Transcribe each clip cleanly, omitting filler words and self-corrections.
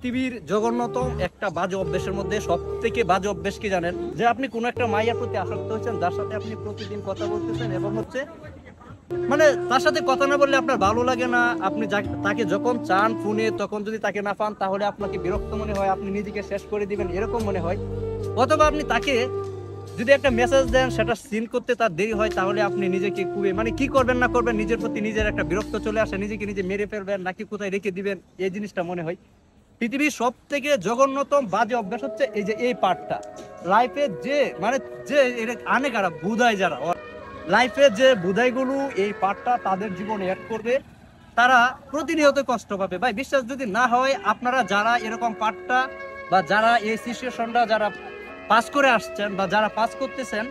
পৃথিবীর জঘন্যতম একটা বাজে অভ্যাসের মধ্যে সব থেকে বাজে অভ্যাস কি জানেন? যে আপনি কোনো একটা মাইয়ার প্রতি আসক্ত হচ্ছেন, যার সাথে আপনি প্রতিদিন কথা বলতেছেন এবং হচ্ছে মানে তার সাথে কথা না বললে আপনার ভালো লাগে না। আপনি তাকে যখন চান ফোনে, তখন যদি তাকে না পান তাহলে আপনাকে বিরক্ত মনে হয়, আপনি নিজেকে শেষ করে দিবেন এরকম মনে হয়। অথবা আপনি তাকে যদি একটা মেসেজ দেন, সেটা সিন করতে তার দেরি হয়, তাহলে আপনি নিজেকে খুবই মানে কি করবেন না করবেন, নিজের প্রতি নিজের একটা বিরক্ত চলে আসে, নিজেকে নিজে মেরে ফেলবেন নাকি কোথায় রেখে দিবেন, এই জিনিসটা মনে হয়। পৃথিবীর সব থেকে জঘন্যতম বাজে অভ্যাস হচ্ছে এই যে এই পার্টটা লাইফে যে মানে যে আনে কারা বুধায় যারা লাইফে যে বুধাইগুলো এই পার্টটা তাদের জীবনে অ্যাড করবে, তারা প্রতিনিয়ত কষ্ট পাবে। ভাই বিশ্বাস যদি না হয়, আপনারা যারা এরকম পার্টটা বা যারা এই সিচুয়েশনটা যারা পাস করে আসছেন বা যারা পাস করতেছেন,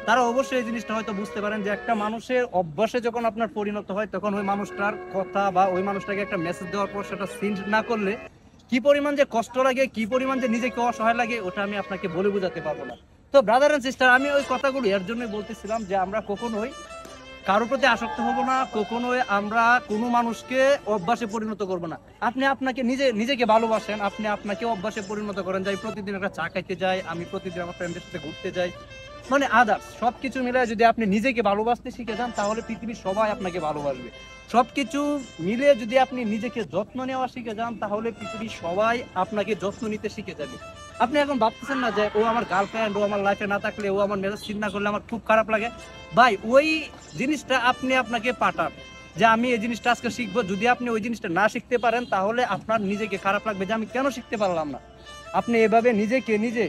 তারা অবশ্যই এই জিনিসটা হয়তো বুঝতে পারেন যে একটা মানুষের অভ্যাসে যখন আপনার পরিণত হয়, তখন ওই মানুষটার কথা বা ওই মানুষটাকে একটা মেসেজ দেওয়ার পর সেটা সিন না করলে কি পরিমাণ যে কষ্ট লাগে, কি পরিমাণ যে নিজেকে অসহায় লাগে, ওটা আমি আপনাকে বলে বোঝাতে পারবো না। তো ব্রাদার এন্ড সিস্টার, আমি ওই কথাগুলো এর জন্যই বলতেছিলাম যে আমরা কখনোই কারোর প্রতি আসক্ত হব না, কখনোই আমরা কোনো মানুষকে অভ্যাসে পরিণত করব না। আপনি আপনাকে নিজেকে ভালোবাসেন, আপনি আপনাকে অভ্যাসে পরিণত করেন, যাই প্রতিদিন একটা চা খাইতে যাই, আমি প্রতিদিন আমার ফ্রেন্ডের সাথে ঘুরতে যাই, মানে আদার্স সবকিছু মিলে যদি আপনি নিজেকে ভালোবাসতে শিখে যান, তাহলে পৃথিবীর সবাই আপনাকে ভালোবাসবে। সবকিছু মিলে যদি আপনি নিজেকে যত্ন নেওয়া শিখে যান, তাহলে পৃথিবীর সবাই আপনাকে যত্ন নিতে শিখে যাবে। আপনি এখন ভাবতেছেন না যে ও আমার গার্লফ্রেন্ড, ও আমার লাইফে না থাকলে, ও আমার মেজাজ চিন্তা করলে আমার খুব খারাপ লাগে। ভাই ওই জিনিসটা আপনি আপনাকে পাঠান যে আমি এই জিনিসটা আজকে শিখবো। যদি আপনি ওই জিনিসটা না শিখতে পারেন, তাহলে আপনার নিজেকে খারাপ লাগবে যে আমি কেন শিখতে পারলাম না। আপনি এভাবে নিজেকে নিজে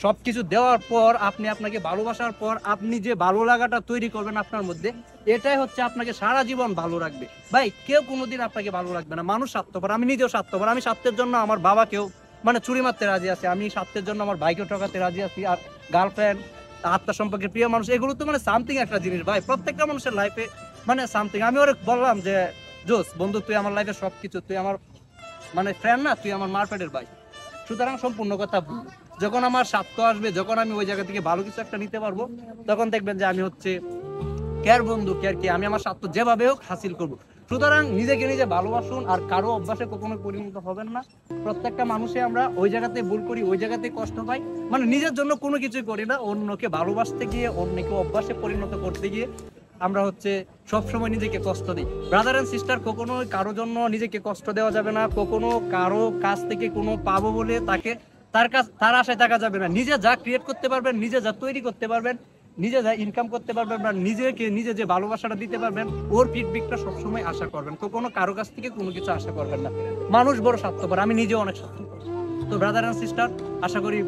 সবকিছু দেওয়ার পর, আপনি আপনাকে ভালোবাসার পর, আপনি যে ভালো লাগাটা তৈরি করবেন আপনার মধ্যে, এটাই হচ্ছে আপনাকে সারা জীবন ভালো রাখবে। ভাই কেউ কোনোদিন আপনাকে ভালো রাখবে না, মানুষ স্বার্থপর, আমি নিজেও স্বার্থপর। আমি স্বার্থের জন্য আমার বাবাকেও মানে চুরি মারতে রাজি আছি, আমি স্বার্থের জন্য আমার ভাইকেও ঠকাতে রাজি আছি। আর গার্লফ্রেন্ড, আত্মা সম্পর্কের প্রিয় মানুষ, এগুলো তো মানে সামথিং একটা জিনিস ভাই, প্রত্যেকটা মানুষের লাইফে মানে সামথিং। আমি ওরে বললাম যে জোস বন্ধু, তুই আমার লাইফে সবকিছু, তুই আমার মানে ফ্রেন্ড না, তুই আমার মারপেটের ভাই। সুতরাং সম্পূর্ণ কথা ভুল। যখন আমার স্বার্থ আসবে, যখন আমি ওই জায়গা থেকে ভালো কিছু একটা নিতে পারবো, তখন দেখবেন যে আমি হচ্ছে কেয়ার বন্ধু, কেয়ার কি, আমি আমার স্বার্থ যেভাবে হোক হাসিল করবো। সুতরাং নিজেকে নিজে ভালোবাসুন, আর কারো অভ্যাসে কখনো পরিণত হবেন না। প্রত্যেকটা মানুষে আমরা ওই জায়গাতে ভুল করি, ওই জায়গাতে কষ্ট পাই, মানে নিজের জন্য কোনো কিছুই করি না, অন্যকে ভালোবাসতে গিয়ে, অন্যকে অভ্যাসে পরিণত করতে গিয়ে আমরা হচ্ছে সবসময় নিজেকে কষ্ট দিই। ব্রাদার এন্ড সিস্টার, কখনো কারো জন্য নিজেকে কষ্ট দেওয়া যাবে না, কখনো কারো কাছ থেকে কোনো পাবো বলে তার আশায় থাকা যাবে না। নিজে যা ক্রিয়েট করতে পারবেন, নিজে যা তৈরি করতে পারবেন, নিজে যা ইনকাম করতে পারবেন বা নিজেকে নিজে যে ভালোবাসাটা দিতে পারবেন, ওর ফিডব্যাকটা সবসময় আশা করবেন। কখনো কারো কাছ থেকে কোনো কিছু আশা করবেন না। মানুষ বড় স্বার্থপর, আমি নিজেও অনেক স্বার্থপর। তো ব্রাদার এন্ড সিস্টার, আশা করি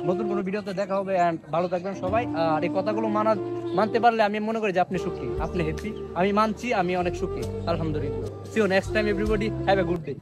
নতুন কোনো ভিডিওতে দেখা হবে। এন্ড ভালো থাকবেন সবাই। আর এই কথাগুলো মানতে পারলে আমি মনে করি যে আপনি সুখী, আপনি হ্যাপি। আমি মানছি, আমি অনেক সুখী, আলহামদুলিল্লাহ। See you next time everybody, have a good day.